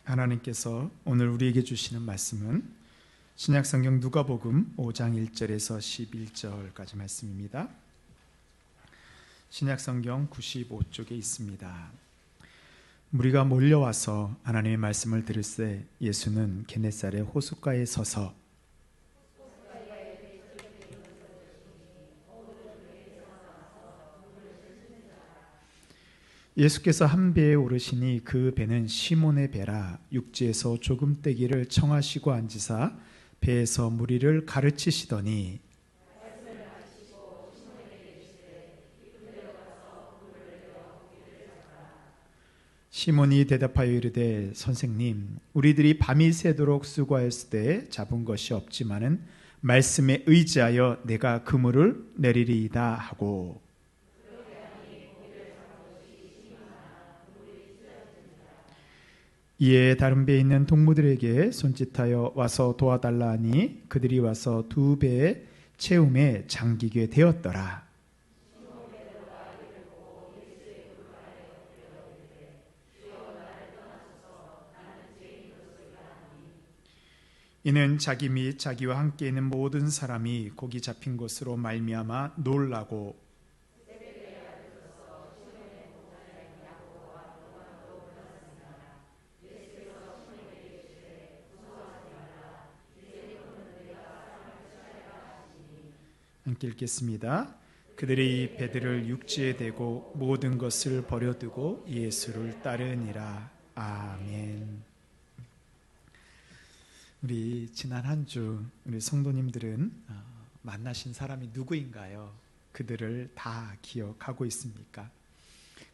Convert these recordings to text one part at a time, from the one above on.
하나님께서 오늘 우리에게 주시는 말씀은 신약성경 누가복음 5장 1절에서 11절까지 말씀입니다. 신약성경 95쪽에 있습니다. 무리가 몰려와서 하나님의 말씀을 들을새 예수는 게네사렛 호숫가에 서서 예수께서 한 배에 오르시니 그 배는 시몬의 배라. 육지에서 조금 떼기를 청하시고 앉으사 배에서 무리를 가르치시더니 시몬이 대답하여 이르되 선생님, 우리들이 밤이 새도록 수고하였을 때 잡은 것이 없지만은 말씀에 의지하여 내가 그물을 내리리이다 하고, 이에 다른 배에 있는 동무들에게 손짓하여 와서 도와달라 하니 그들이 와서 두 배의 채움에 잠기게 되었더라. 이는 자기 및 자기와 함께 있는 모든 사람이 고기 잡힌 것으로 말미암아 놀라고 함께 읽겠습니다. 그들이 배들을 육지에 대고 모든 것을 버려두고 예수를 따르니라. 아멘. 우리 지난 한 주 우리 성도님들은 만나신 사람이 누구인가요? 그들을 다 기억하고 있습니까?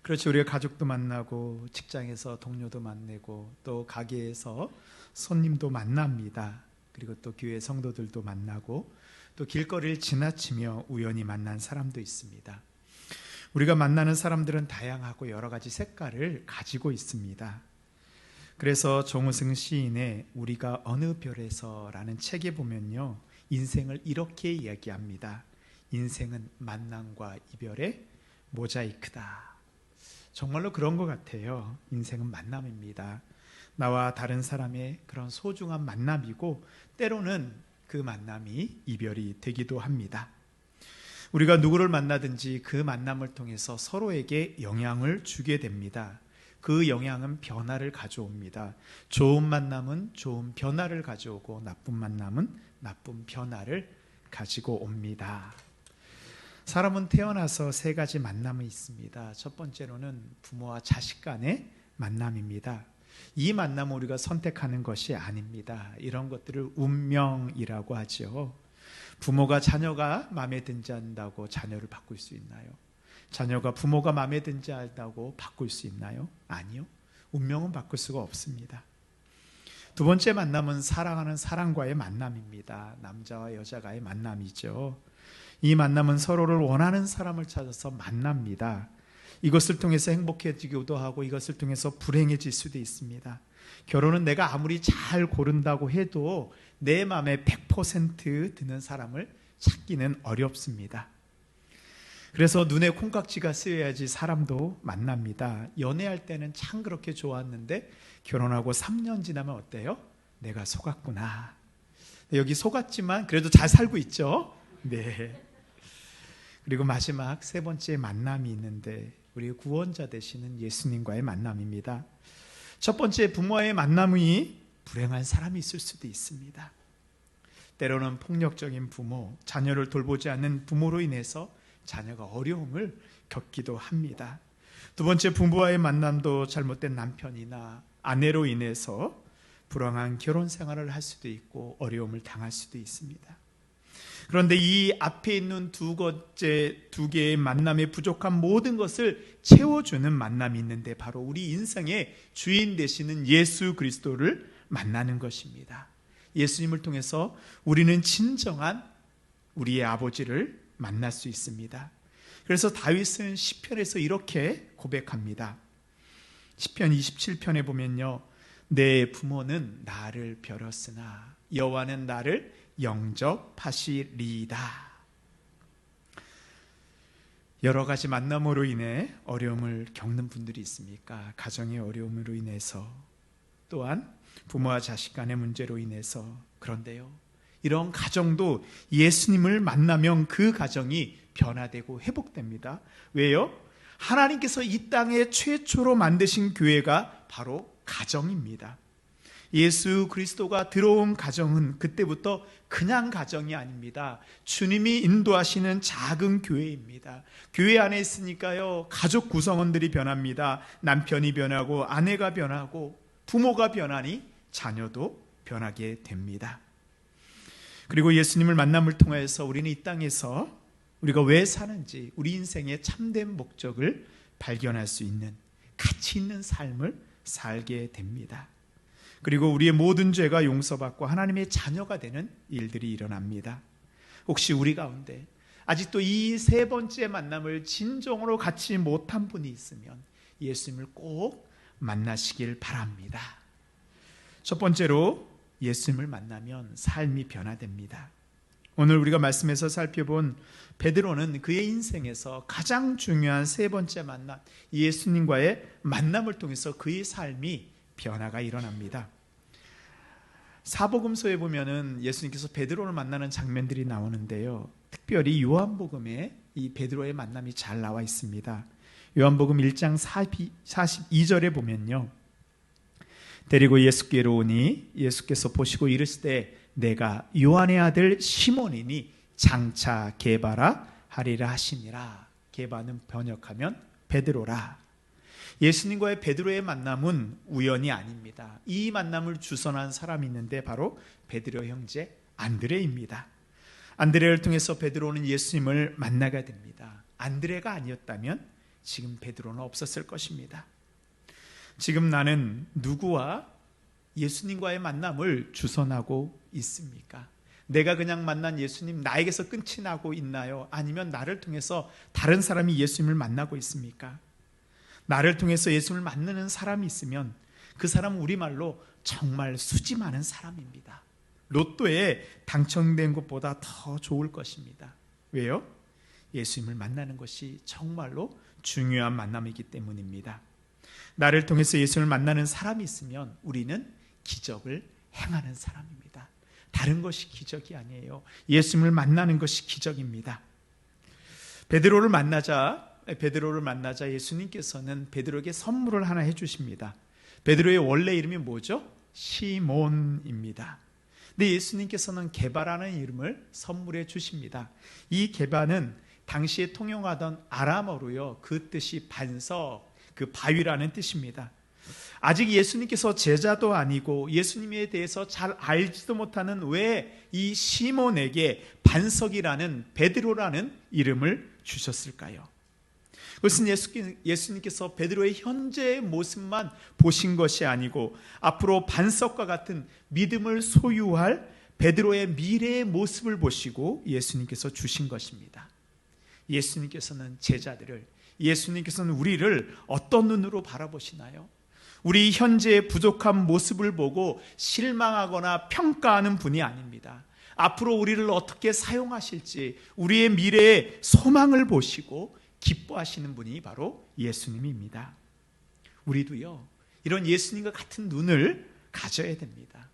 그렇죠. 우리가 가족도 만나고 직장에서 동료도 만나고 또 가게에서 손님도 만납니다. 그리고 또 교회 성도들도 만나고 또 길거리를 지나치며 우연히 만난 사람도 있습니다. 우리가 만나는 사람들은 다양하고 여러 가지 색깔을 가지고 있습니다. 그래서 정우승 시인의 우리가 어느 별에서라는 책에 보면요, 인생을 이렇게 이야기합니다. 인생은 만남과 이별의 모자이크다. 정말로 그런 것 같아요. 인생은 만남입니다. 나와 다른 사람의 그런 소중한 만남이고 때로는 그 만남이 이별이 되기도 합니다. 우리가 누구를 만나든지 그 만남을 통해서 서로에게 영향을 주게 됩니다. 그 영향은 변화를 가져옵니다. 좋은 만남은 좋은 변화를 가져오고 나쁜 만남은 나쁜 변화를 가지고 옵니다. 사람은 태어나서 세 가지 만남이 있습니다. 첫 번째로는 부모와 자식 간의 만남입니다. 이 만남은 우리가 선택하는 것이 아닙니다. 이런 것들을 운명이라고 하죠. 부모가 자녀가 마음에 들지 않는다고 자녀를 바꿀 수 있나요? 자녀가 부모가 마음에 들지 않는다고 바꿀 수 있나요? 아니요. 운명은 바꿀 수가 없습니다. 두 번째 만남은 사랑하는 사람과의 만남입니다. 남자와 여자가의 만남이죠. 이 만남은 서로를 원하는 사람을 찾아서 만납니다. 이것을 통해서 행복해지기도 하고 이것을 통해서 불행해질 수도 있습니다. 결혼은 내가 아무리 잘 고른다고 해도 내 마음에 100% 드는 사람을 찾기는 어렵습니다. 그래서 눈에 콩깍지가 쓰여야지 사람도 만납니다. 연애할 때는 참 그렇게 좋았는데 결혼하고 3년 지나면 어때요? 내가 속았구나. 여기 속았지만 그래도 잘 살고 있죠? 네. 그리고 마지막 세 번째 만남이 있는데 우리 구원자 되시는 예수님과의 만남입니다. 첫 번째 부모와의 만남이 불행한 사람이 있을 수도 있습니다. 때로는 폭력적인 부모, 자녀를 돌보지 않는 부모로 인해서 자녀가 어려움을 겪기도 합니다. 두 번째 부부와의 만남도 잘못된 남편이나 아내로 인해서 불행한 결혼 생활을 할 수도 있고 어려움을 당할 수도 있습니다. 그런데 이 앞에 있는 두 개의 만남에 부족한 모든 것을 채워주는 만남이 있는데 바로 우리 인생의 주인 되시는 예수 그리스도를 만나는 것입니다. 예수님을 통해서 우리는 진정한 우리의 아버지를 만날 수 있습니다. 그래서 다윗은 시편에서 이렇게 고백합니다. 시편 27편에 보면요, 내 부모는 나를 버렸으나 여호와는 나를 영접하시리이다. 여러 가지 만남으로 인해 어려움을 겪는 분들이 있습니까? 가정의 어려움으로 인해서 또한 부모와 자식 간의 문제로 인해서. 그런데요, 이런 가정도 예수님을 만나면 그 가정이 변화되고 회복됩니다. 왜요? 하나님께서 이 땅에 최초로 만드신 교회가 바로 가정입니다. 예수 그리스도가 들어온 가정은 그때부터 그냥 가정이 아닙니다. 주님이 인도하시는 작은 교회입니다. 교회 안에 있으니까요, 가족 구성원들이 변합니다. 남편이 변하고 아내가 변하고 부모가 변하니 자녀도 변하게 됩니다. 그리고 예수님을 만남을 통해서 우리는 이 땅에서 우리가 왜 사는지, 우리 인생의 참된 목적을 발견할 수 있는 가치 있는 삶을 살게 됩니다. 그리고 우리의 모든 죄가 용서받고 하나님의 자녀가 되는 일들이 일어납니다. 혹시 우리 가운데 아직도 이 세 번째 만남을 진정으로 갖지 못한 분이 있으면 예수님을 꼭 만나시길 바랍니다. 첫 번째로, 예수님을 만나면 삶이 변화됩니다. 오늘 우리가 말씀에서 살펴본 베드로는 그의 인생에서 가장 중요한 세 번째 만남, 예수님과의 만남을 통해서 그의 삶이 변화가 일어납니다. 사복음서에 보면은 예수님께서 베드로를 만나는 장면들이 나오는데요, 특별히 요한복음에 이 베드로의 만남이 잘 나와 있습니다. 요한복음 1장 42절에 보면요, 데리고 예수께로 오니 예수께서 보시고 이르시되 내가 요한의 아들 시몬이니 장차 게바라 하리라 하시니라. 게바는 번역하면 베드로라. 예수님과의 베드로의 만남은 우연이 아닙니다. 이 만남을 주선한 사람이 있는데 바로 베드로 형제 안드레입니다. 안드레를 통해서 베드로는 예수님을 만나게 됩니다. 안드레가 아니었다면 지금 베드로는 없었을 것입니다. 지금 나는 누구와 예수님과의 만남을 주선하고 있습니까? 내가 그냥 만난 예수님, 나에게서 끝이 나고 있나요? 아니면 나를 통해서 다른 사람이 예수님을 만나고 있습니까? 나를 통해서 예수님을 만나는 사람이 있으면 그 사람은 우리말로 정말 수지 많은 사람입니다. 로또에 당첨된 것보다 더 좋을 것입니다. 왜요? 예수님을 만나는 것이 정말로 중요한 만남이기 때문입니다. 나를 통해서 예수님을 만나는 사람이 있으면 우리는 기적을 행하는 사람입니다. 다른 것이 기적이 아니에요. 예수님을 만나는 것이 기적입니다. 베드로를 만나자 예수님께서는 베드로에게 선물을 하나 해주십니다. 베드로의 원래 이름이 뭐죠? 시몬입니다. 근데 예수님께서는 게바라는 이름을 선물해 주십니다. 이 게바는 당시에 통용하던 아람어로요, 그 뜻이 반석, 그 바위라는 뜻입니다. 아직 예수님께서 제자도 아니고 예수님에 대해서 잘 알지도 못하는 왜 이 시몬에게 반석이라는, 베드로라는 이름을 주셨을까요? 그것은 예수님께서 베드로의 현재의 모습만 보신 것이 아니고 앞으로 반석과 같은 믿음을 소유할 베드로의 미래의 모습을 보시고 예수님께서 주신 것입니다. 예수님께서는 제자들을, 예수님께서는 우리를 어떤 눈으로 바라보시나요? 우리 현재의 부족한 모습을 보고 실망하거나 평가하는 분이 아닙니다. 앞으로 우리를 어떻게 사용하실지 우리의 미래의 소망을 보시고 기뻐하시는 분이 바로 예수님입니다. 우리도요, 이런 예수님과 같은 눈을 가져야 됩니다.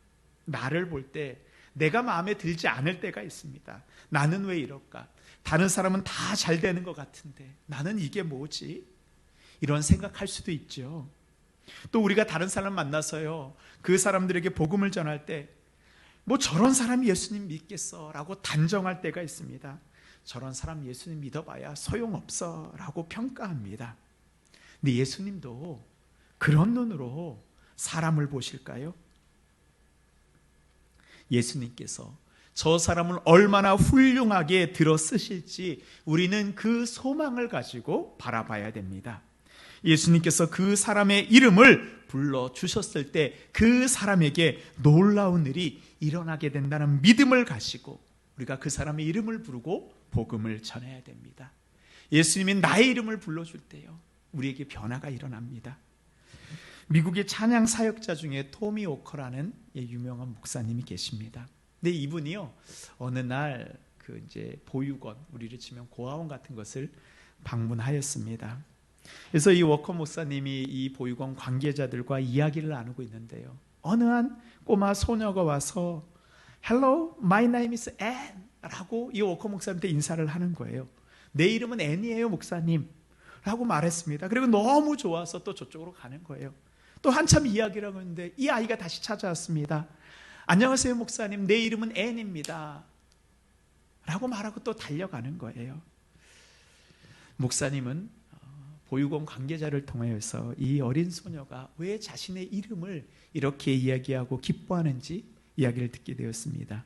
나를 볼 때 내가 마음에 들지 않을 때가 있습니다. 나는 왜 이럴까? 다른 사람은 다 잘 되는 것 같은데 나는 이게 뭐지? 이런 생각할 수도 있죠. 또 우리가 다른 사람 만나서요, 그 사람들에게 복음을 전할 때 뭐 저런 사람이 예수님 믿겠어 라고 단정할 때가 있습니다. 저런 사람 예수님 믿어봐야 소용없어 라고 평가합니다. 근데 예수님도 그런 눈으로 사람을 보실까요? 예수님께서 저 사람을 얼마나 훌륭하게 들어 쓰실지 우리는 그 소망을 가지고 바라봐야 됩니다. 예수님께서 그 사람의 이름을 불러주셨을 때 그 사람에게 놀라운 일이 일어나게 된다는 믿음을 가지고 우리가 그 사람의 이름을 부르고 복음을 전해야 됩니다. 예수님이 나의 이름을 불러줄 때요, 우리에게 변화가 일어납니다. 미국의 찬양 사역자 중에 토미 오커라는 유명한 목사님이 계십니다. 근데 이분이요, 어느 날 그 이제 보육원, 우리를 치면 고아원 같은 것을 방문하였습니다. 그래서 이 워커 목사님이 이 보육원 관계자들과 이야기를 나누고 있는데요, 어느 한 꼬마 소녀가 와서 Hello, my name is Anne 라고 이 워커 목사님한테 인사를 하는 거예요. 내 이름은 앤이에요 목사님 라고 말했습니다. 그리고 너무 좋아서 또 저쪽으로 가는 거예요. 또 한참 이야기를 하고 있는데 이 아이가 다시 찾아왔습니다. 안녕하세요 목사님, 내 이름은 앤입니다 라고 말하고 또 달려가는 거예요. 목사님은 보육원 관계자를 통해서 이 어린 소녀가 왜 자신의 이름을 이렇게 이야기하고 기뻐하는지 이야기를 듣게 되었습니다.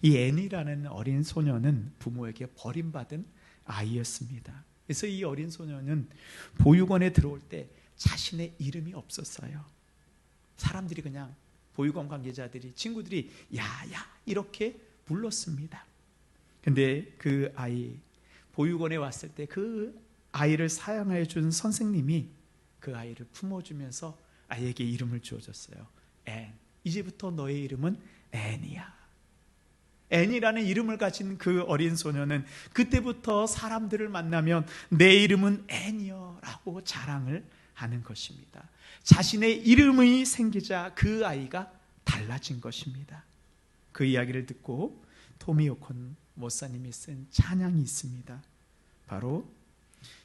이 앤이라는 어린 소녀는 부모에게 버림받은 아이였습니다. 그래서 이 어린 소녀는 보육원에 들어올 때 자신의 이름이 없었어요. 사람들이 그냥 보육원 관계자들이, 친구들이 야야 이렇게 불렀습니다. 근데 그 아이, 보육원에 왔을 때 그 아이를 사양해 준 선생님이 그 아이를 품어주면서 아이에게 이름을 주어줬어요. 앤, 이제부터 너의 이름은 앤이야. 앤이라는 이름을 가진 그 어린 소녀는 그때부터 사람들을 만나면 내 이름은 앤이요 라고 자랑을 하는 것입니다. 자신의 이름이 생기자 그 아이가 달라진 것입니다. 그 이야기를 듣고 토미 오콘 목사님이 쓴 찬양이 있습니다. 바로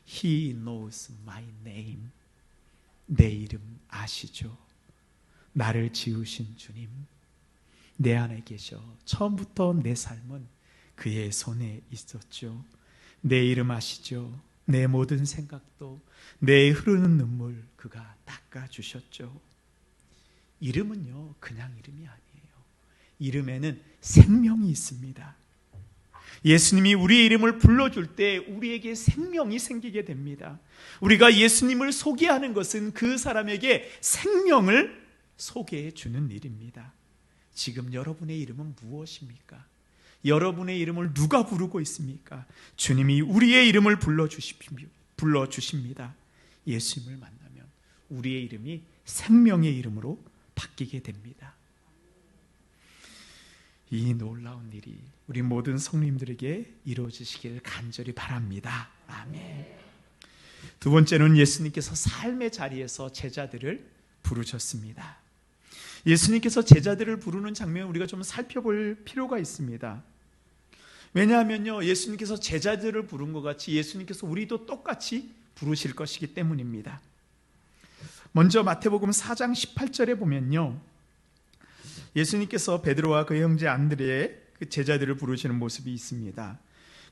He knows my name. 내 이름 아시죠? 나를 지으신 주님, 내 안에 계셔 처음부터 내 삶은 그의 손에 있었죠. 내 이름 아시죠? 내 모든 생각도, 내 흐르는 눈물 그가 닦아주셨죠. 이름은요 그냥 이름이 아니에요. 이름에는 생명이 있습니다. 예수님이 우리의 이름을 불러줄 때 우리에게 생명이 생기게 됩니다. 우리가 예수님을 소개하는 것은 그 사람에게 생명을 소개해 주는 일입니다. 지금 여러분의 이름은 무엇입니까? 여러분의 이름을 누가 부르고 있습니까? 주님이 우리의 이름을 불러주십니다. 예수님을 만나면 우리의 이름이 생명의 이름으로 바뀌게 됩니다. 이 놀라운 일이 우리 모든 성도님들에게 이루어지시기를 간절히 바랍니다. 아멘. 두 번째는 예수님께서 삶의 자리에서 제자들을 부르셨습니다. 예수님께서 제자들을 부르는 장면을 우리가 좀 살펴볼 필요가 있습니다. 왜냐하면요, 예수님께서 제자들을 부른 것 같이 예수님께서 우리도 똑같이 부르실 것이기 때문입니다. 먼저 마태복음 4장 18절에 보면요, 예수님께서 베드로와 그 형제 안드레의 그 제자들을 부르시는 모습이 있습니다.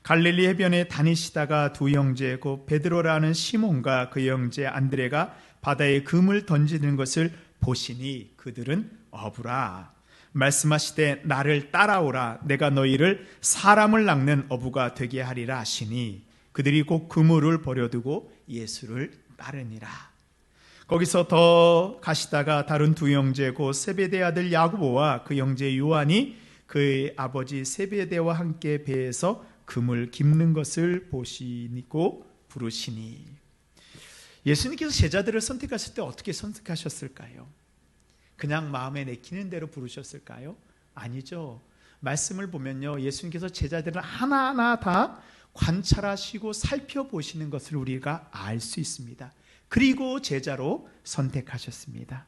갈릴리 해변에 다니시다가 두 형제 곧 베드로라는 시몬과 그 형제 안드레가 바다에 금을 던지는 것을 보시니 그들은 어부라. 말씀하시되 나를 따라오라. 내가 너희를 사람을 낚는 어부가 되게 하리라 하시니 그들이 곧 그물을 버려두고 예수를 따르니라. 거기서 더 가시다가 다른 두 형제 곧 세베대 아들 야고보와 그 형제 요한이 그의 아버지 세베대와 함께 배에서 금을 깁는 것을 보시고 부르시니. 예수님께서 제자들을 선택하실 때 어떻게 선택하셨을까요? 그냥 마음에 내키는 대로 부르셨을까요? 아니죠. 말씀을 보면요, 예수님께서 제자들을 하나하나 다 관찰하시고 살펴보시는 것을 우리가 알 수 있습니다. 그리고 제자로 선택하셨습니다.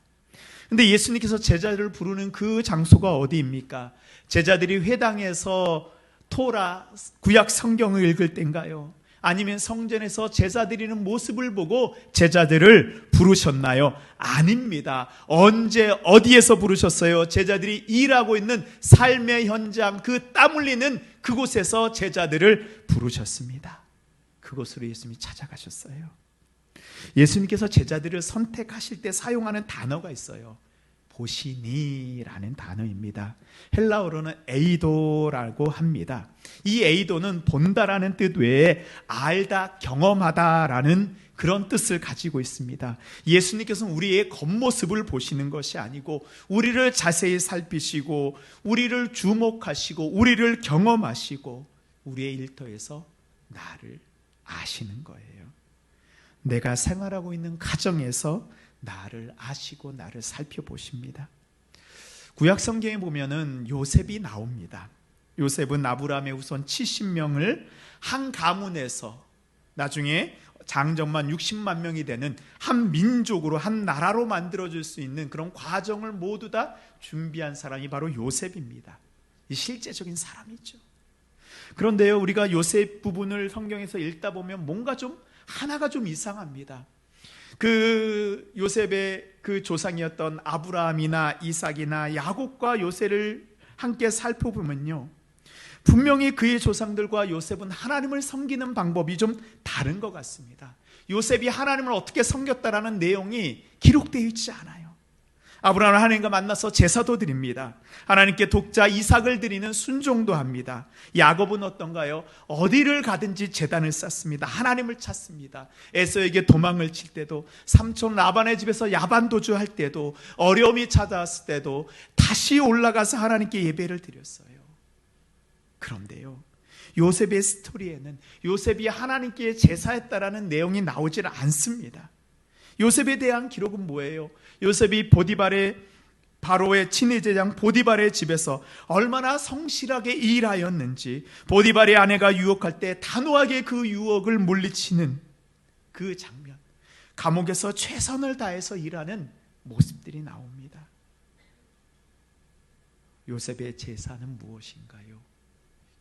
그런데 예수님께서 제자들을 부르는 그 장소가 어디입니까? 제자들이 회당에서 토라 구약 성경을 읽을 때인가요? 아니면 성전에서 제사 드리는 모습을 보고 제자들을 부르셨나요? 아닙니다. 언제 어디에서 부르셨어요? 제자들이 일하고 있는 삶의 현장, 그 땀 흘리는 그곳에서 제자들을 부르셨습니다. 그곳으로 예수님이 찾아가셨어요. 예수님께서 제자들을 선택하실 때 사용하는 단어가 있어요. 보시니라는 단어입니다. 헬라어로는 에이도라고 합니다. 이 에이도는 본다라는 뜻 외에 알다, 경험하다라는 그런 뜻을 가지고 있습니다. 예수님께서는 우리의 겉모습을 보시는 것이 아니고 우리를 자세히 살피시고 우리를 주목하시고 우리를 경험하시고 우리의 일터에서 나를 아시는 거예요. 내가 생활하고 있는 가정에서 나를 아시고 나를 살펴보십니다. 구약 성경에 보면은 요셉이 나옵니다. 요셉은 아브라함의 후손 70명을 한 가문에서 나중에 장정만 60만 명이 되는 한 민족으로, 한 나라로 만들어줄 수 있는 그런 과정을 모두 다 준비한 사람이 바로 요셉입니다. 이 실제적인 사람이죠. 그런데요, 우리가 요셉 부분을 성경에서 읽다 보면 뭔가 좀 하나가 좀 이상합니다. 그 요셉의 그 조상이었던 아브라함이나 이삭이나 야곱과 요셉을 함께 살펴보면요, 분명히 그의 조상들과 요셉은 하나님을 섬기는 방법이 좀 다른 것 같습니다. 요셉이 하나님을 어떻게 섬겼다라는 내용이 기록되어 있지 않아요. 아브라함은 하나님과 만나서 제사도 드립니다. 하나님께 독자 이삭을 드리는 순종도 합니다. 야곱은 어떤가요? 어디를 가든지 제단을 쌓습니다. 하나님을 찾습니다. 에서에게 도망을 칠 때도, 삼촌 라반의 집에서 야반도주할 때도, 어려움이 찾아왔을 때도 다시 올라가서 하나님께 예배를 드렸어요. 그런데요, 요셉의 스토리에는 요셉이 하나님께 제사했다라는 내용이 나오질 않습니다. 요셉에 대한 기록은 뭐예요? 요셉이 바로의 친위제장 보디발의 집에서 얼마나 성실하게 일하였는지, 보디발의 아내가 유혹할 때 단호하게 그 유혹을 물리치는 그 장면, 감옥에서 최선을 다해서 일하는 모습들이 나옵니다. 요셉의 제사는 무엇인가요?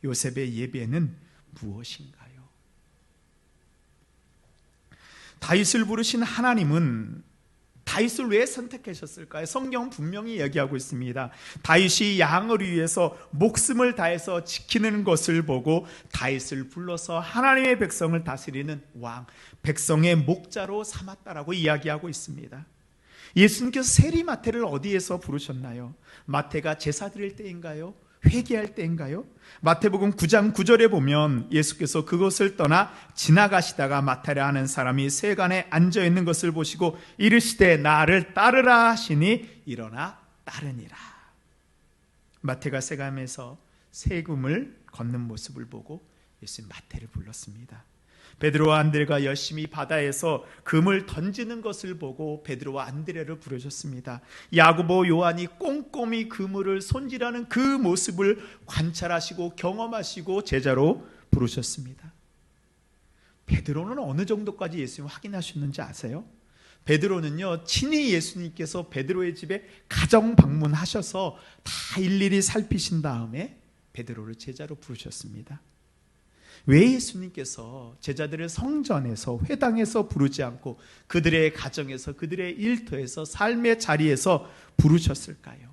요셉의 예배는 무엇인가요? 다윗을 부르신 하나님은 다윗을 왜 선택하셨을까요? 성경은 분명히 얘기하고 있습니다. 다윗이 양을 위해서 목숨을 다해서 지키는 것을 보고 다윗을 불러서 하나님의 백성을 다스리는 왕, 백성의 목자로 삼았다라고 이야기하고 있습니다. 예수님께서 세리마태를 어디에서 부르셨나요? 마태가 제사 드릴 때인가요? 회개할 때인가요? 마태복음 9장 9절에 보면 예수께서 그것을 떠나 지나가시다가 마타라 하는 사람이 세간에 앉아있는 것을 보시고 이르시되 나를 따르라 하시니 일어나 따르니라. 마태가 세감에서 세금을 걷는 모습을 보고 예수님 마태를 불렀습니다. 베드로와 안드레가 열심히 바다에서 금을 던지는 것을 보고 베드로와 안드레를 부르셨습니다. 야고보 요한이 꼼꼼히 그물을 손질하는 그 모습을 관찰하시고 경험하시고 제자로 부르셨습니다. 베드로는 어느 정도까지 예수님 확인하셨는지 아세요? 베드로는요, 친히 예수님께서 베드로의 집에 가정 방문하셔서 다 일일이 살피신 다음에 베드로를 제자로 부르셨습니다. 왜 예수님께서 제자들을 성전에서, 회당에서 부르지 않고 그들의 가정에서, 그들의 일터에서, 삶의 자리에서 부르셨을까요?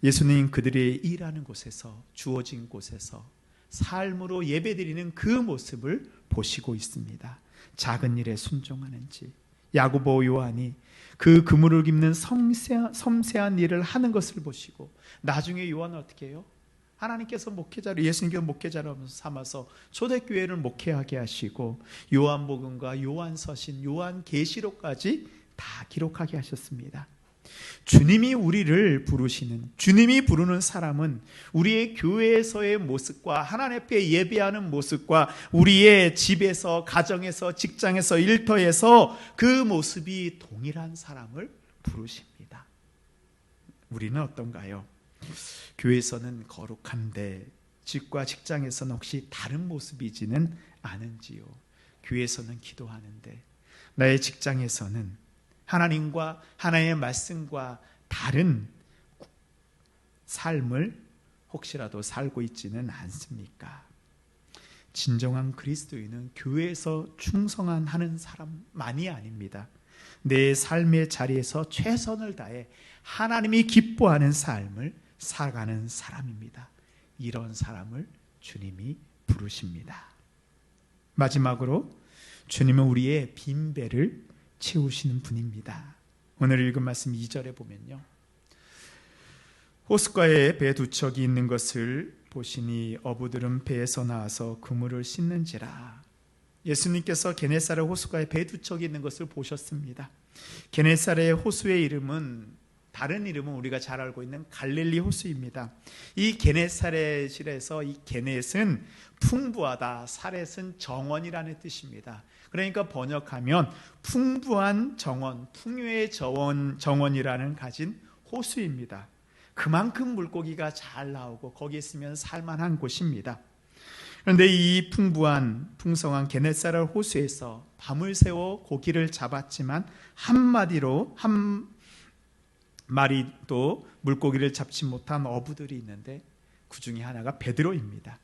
예수님 그들의 일하는 곳에서, 주어진 곳에서 삶으로 예배드리는 그 모습을 보시고 있습니다. 작은 일에 순종하는지, 야고보 요한이 그 그물을 깁는 섬세한 일을 하는 것을 보시고, 나중에 요한은 어떻게 해요? 하나님께서 목회자를, 예수님께서 목회자로 삼아서 초대교회를 목회하게 하시고 요한복음과 요한서신, 요한계시록까지 다 기록하게 하셨습니다. 주님이 우리를 부르시는, 주님이 부르는 사람은 우리의 교회에서의 모습과 하나님 앞에 예배하는 모습과 우리의 집에서, 가정에서, 직장에서, 일터에서 그 모습이 동일한 사람을 부르십니다. 우리는 어떤가요? 교회에서는 거룩한데 집과 직장에서는 혹시 다른 모습이지는 않은지요? 교회에서는 기도하는데 나의 직장에서는 하나님과 하나님의 말씀과 다른 삶을 혹시라도 살고 있지는 않습니까? 진정한 그리스도인은 교회에서 충성하는 사람만이 아닙니다. 내 삶의 자리에서 최선을 다해 하나님이 기뻐하는 삶을 살아가는 사람입니다. 이런 사람을 주님이 부르십니다. 마지막으로 주님은 우리의 빈배를 채우시는 분입니다. 오늘 읽은 말씀 2절에 보면요, 호숫가에 배 두 척이 있는 것을 보시니 어부들은 배에서 나와서 그물을 씻는지라. 예수님께서 게네사렛 호숫가에 배 두 척이 있는 것을 보셨습니다. 게네사렛 호수의 이름은, 다른 이름은 우리가 잘 알고 있는 갈릴리 호수입니다. 이 게네사렛에서 이 게넷은 풍부하다, 사렛은 정원이라는 뜻입니다. 그러니까 번역하면 풍부한 정원, 풍요의 정원이라는 가진 호수입니다. 그만큼 물고기가 잘 나오고 거기 있으면 살만한 곳입니다. 그런데 이 풍성한 게네사렛 호수에서 밤을 새워 고기를 잡았지만 한 마리도 물고기를 잡지 못한 어부들이 있는데 그 중에 하나가 베드로입니다.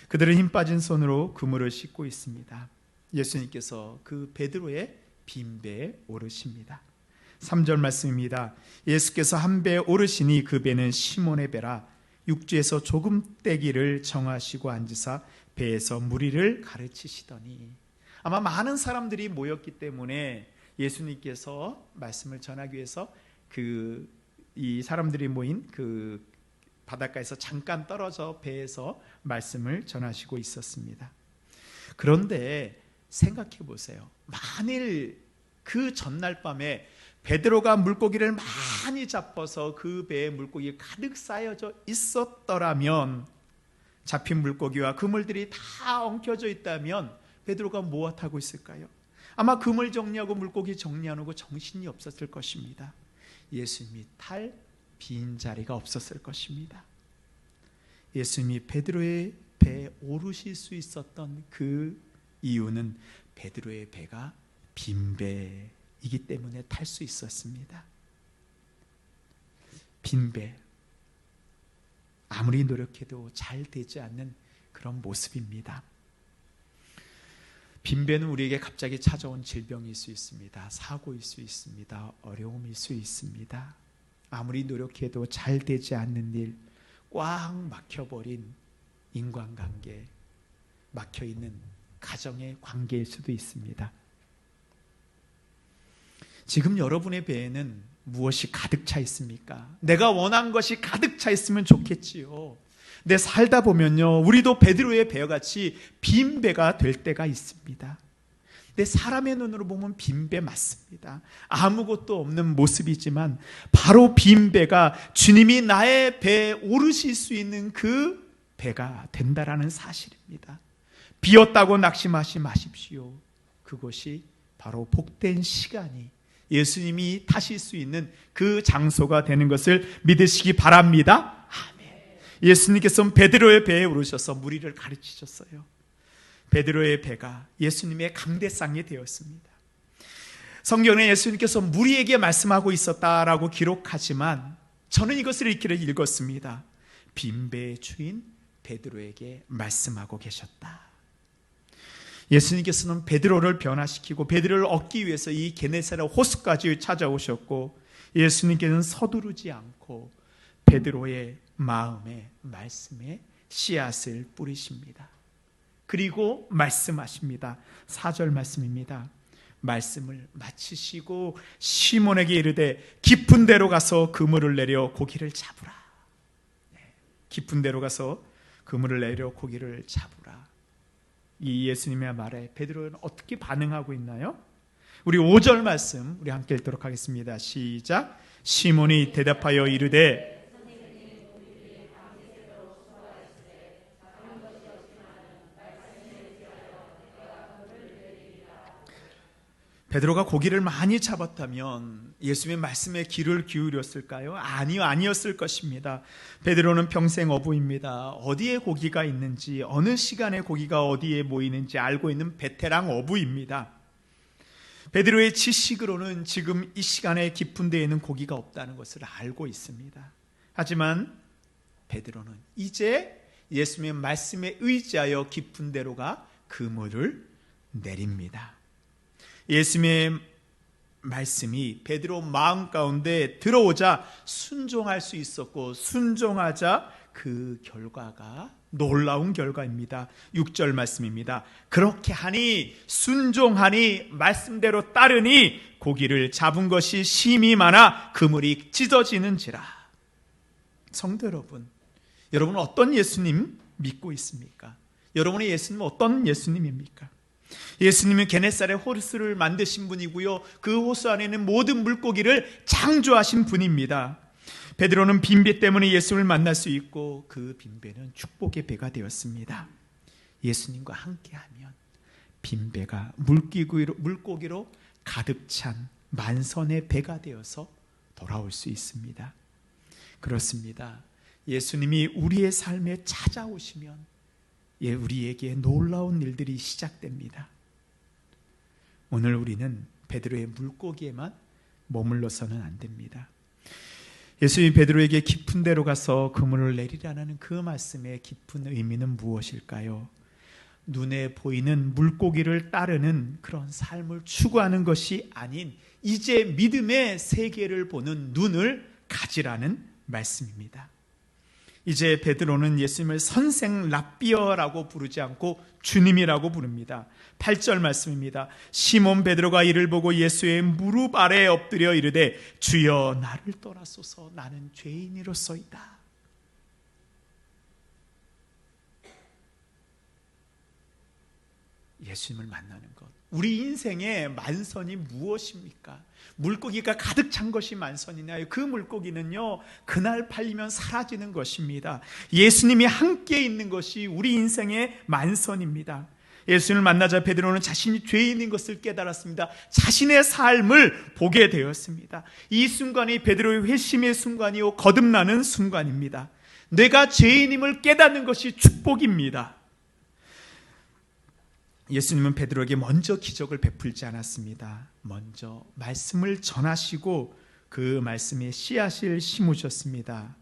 그들은 힘 빠진 손으로 그물을 씻고 있습니다. 예수님께서 그 베드로의 빈배에 오르십니다. 3절 말씀입니다. 예수께서 한 배에 오르시니 그 배는 시몬의 배라. 육지에서 조금 떼기를 정하시고 앉으사 배에서 무리를 가르치시더니, 아마 많은 사람들이 모였기 때문에 예수님께서 말씀을 전하기 위해서 이 사람들이 모인 그 바닷가에서 잠깐 떨어져 배에서 말씀을 전하시고 있었습니다. 그런데 생각해 보세요. 만일 그 전날 밤에 베드로가 물고기를 많이 잡아서 그 배에 물고기가 가득 쌓여져 있었더라면, 잡힌 물고기와 그물들이 다 엉켜져 있다면 베드로가 무엇하고 있을까요? 아마 그물 정리하고 물고기 정리하고 정신이 없었을 것입니다. 예수님이 탈 빈자리가 없었을 것입니다. 예수님이 베드로의 배에 오르실 수 있었던 그 이유는 베드로의 배가 빈배이기 때문에 탈 수 있었습니다. 빈배, 아무리 노력해도 잘 되지 않는 그런 모습입니다. 빈배는 우리에게 갑자기 찾아온 질병일 수 있습니다. 사고일 수 있습니다. 어려움일 수 있습니다. 아무리 노력해도 잘 되지 않는 일, 꽉 막혀버린 인간관계, 막혀있는 가정의 관계일 수도 있습니다. 지금 여러분의 배에는 무엇이 가득 차 있습니까? 내가 원한 것이 가득 차 있으면 좋겠지요. 근데 살다 보면요, 우리도 베드로의 배같이 빈 배가 될 때가 있습니다. 근데 사람의 눈으로 보면 빈 배 맞습니다. 아무것도 없는 모습이지만 바로 빈 배가 주님이 나의 배에 오르실 수 있는 그 배가 된다라는 사실입니다. 비었다고 낙심하지 마십시오. 그것이 바로 복된 시간이 예수님이 타실 수 있는 그 장소가 되는 것을 믿으시기 바랍니다. 아멘. 예수님께서는 베드로의 배에 오르셔서 무리를 가르치셨어요. 베드로의 배가 예수님의 강대상이 되었습니다. 성경에 예수님께서 무리에게 말씀하고 있었다라고 기록하지만 저는 이것을 이렇게 읽었습니다. 빈배의 주인 베드로에게 말씀하고 계셨다. 예수님께서는 베드로를 변화시키고 베드로를 얻기 위해서 이 게네사렛 호수까지 찾아오셨고, 예수님께서는 서두르지 않고 베드로의 마음에 말씀에 씨앗을 뿌리십니다. 그리고 말씀하십니다. 4절 말씀입니다. 말씀을 마치시고 시몬에게 이르되 깊은 데로 가서 그물을 내려 고기를 잡으라. 깊은 데로 가서 그물을 내려 고기를 잡으라. 이 예수님의 말에 베드로는 어떻게 반응하고 있나요? 우리 5절 말씀 우리 함께 읽도록 하겠습니다. 시작. 시몬이 대답하여 이르되 베드로가 고기를 많이 잡았다면 예수님의 말씀에 귀를 기울였을까요? 아니었을 것입니다. 베드로는 평생 어부입니다. 어디에 고기가 있는지, 어느 시간에 고기가 어디에 모이는지 알고 있는 베테랑 어부입니다. 베드로의 지식으로는 지금 이 시간에 깊은 데에는 고기가 없다는 것을 알고 있습니다. 하지만 베드로는 이제 예수님의 말씀에 의지하여 깊은 데로 가 그물을 내립니다. 예수님의 말씀이 베드로 마음 가운데 들어오자 순종할 수 있었고, 순종하자 그 결과가 놀라운 결과입니다. 6절 말씀입니다. 그렇게 하니, 순종하니, 말씀대로 따르니 고기를 잡은 것이 심히 많아 그물이 찢어지는지라. 성도 여러분, 여러분은 어떤 예수님 믿고 있습니까? 여러분의 예수님은 어떤 예수님입니까? 예수님은 게네사렛 호수를 만드신 분이고요, 그 호수 안에 있는 모든 물고기를 창조하신 분입니다. 베드로는 빈배 때문에 예수님을 만날 수 있고, 그 빈배는 축복의 배가 되었습니다. 예수님과 함께하면 빈배가 물고기로 가득 찬 만선의 배가 되어서 돌아올 수 있습니다. 그렇습니다. 예수님이 우리의 삶에 찾아오시면 우리에게 놀라운 일들이 시작됩니다. 오늘 우리는 베드로의 물고기에만 머물러서는 안 됩니다. 예수님이 베드로에게 깊은 데로 가서 그물을 내리라는 그 말씀의 깊은 의미는 무엇일까요? 눈에 보이는 물고기를 따르는 그런 삶을 추구하는 것이 아닌 이제 믿음의 세계를 보는 눈을 가지라는 말씀입니다. 이제 베드로는 예수님을 선생 랍비어라고 부르지 않고 주님이라고 부릅니다. 8절 말씀입니다. 시몬 베드로가 이를 보고 예수의 무릎 아래에 엎드려 이르되 주여 나를 떠나소서 나는 죄인이로소이다. 예수님을 만나는 것, 우리 인생의 만선이 무엇입니까? 물고기가 가득 찬 것이 만선이나요? 그 물고기는요, 그날 팔리면 사라지는 것입니다. 예수님이 함께 있는 것이 우리 인생의 만선입니다. 예수님을 만나자 베드로는 자신이 죄인인 것을 깨달았습니다. 자신의 삶을 보게 되었습니다. 이 순간이 베드로의 회심의 순간이요, 거듭나는 순간입니다. 내가 죄인임을 깨닫는 것이 축복입니다. 예수님은 베드로에게 먼저 기적을 베풀지 않았습니다. 먼저 말씀을 전하시고 그 말씀에 씨앗을 심으셨습니다.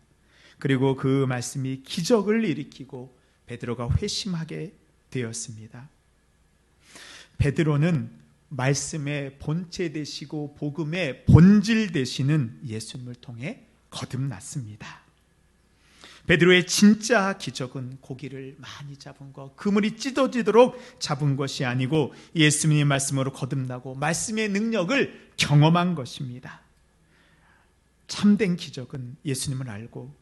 그리고 그 말씀이 기적을 일으키고 베드로가 회심하게 되었습니다. 베드로는 말씀의 본체 되시고 복음의 본질 되시는 예수님을 통해 거듭났습니다. 베드로의 진짜 기적은 고기를 많이 잡은 것, 그물이 찢어지도록 잡은 것이 아니고 예수님의 말씀으로 거듭나고 말씀의 능력을 경험한 것입니다. 참된 기적은 예수님을 알고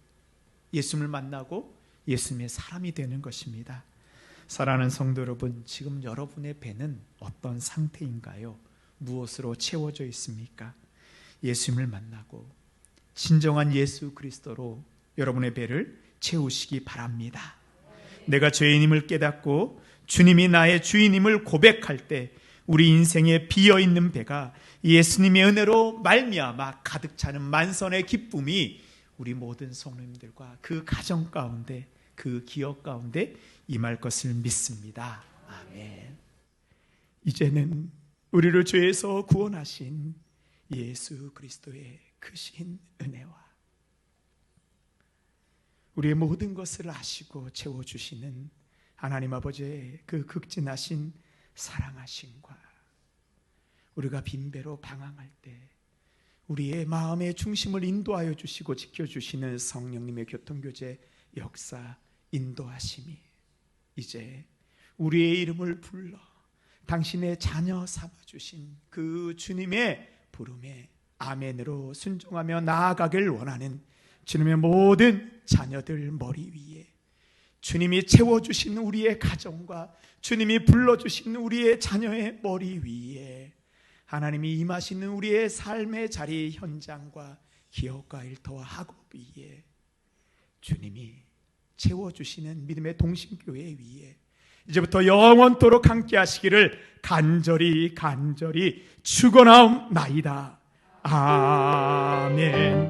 예수님을 만나고 예수님의 사람이 되는 것입니다. 사랑하는 성도 여러분, 지금 여러분의 배는 어떤 상태인가요? 무엇으로 채워져 있습니까? 예수님을 만나고 진정한 예수 그리스도로 여러분의 배를 채우시기 바랍니다. 내가 죄인임을 깨닫고 주님이 나의 주인임을 고백할 때 우리 인생에 비어있는 배가 예수님의 은혜로 말미암아 가득 차는 만선의 기쁨이 우리 모든 성도님들과 그 가정 가운데, 그 기업 가운데 임할 것을 믿습니다. 아멘. 이제는 우리를 죄에서 구원하신 예수 그리스도의 크신 은혜와 우리의 모든 것을 아시고 채워주시는 하나님 아버지의 그 극진하신 사랑하심과 우리가 빈배로 방황할 때 우리의 마음의 중심을 인도하여 주시고 지켜주시는 성령님의 교통교제 역사 인도하심이 이제 우리의 이름을 불러 당신의 자녀 삼아주신 그 주님의 부름에 아멘으로 순종하며 나아가길 원하는 주님의 모든 자녀들 머리 위에 주님이 채워주신 우리의 가정과 주님이 불러주신 우리의 자녀의 머리 위에 하나님이 임하시는 우리의 삶의 자리 현장과 기업과 일터와 학업 위에 주님이 채워주시는 믿음의 동심교회 위에 이제부터 영원토록 함께 하시기를 간절히 축원하옵나이다. 아멘.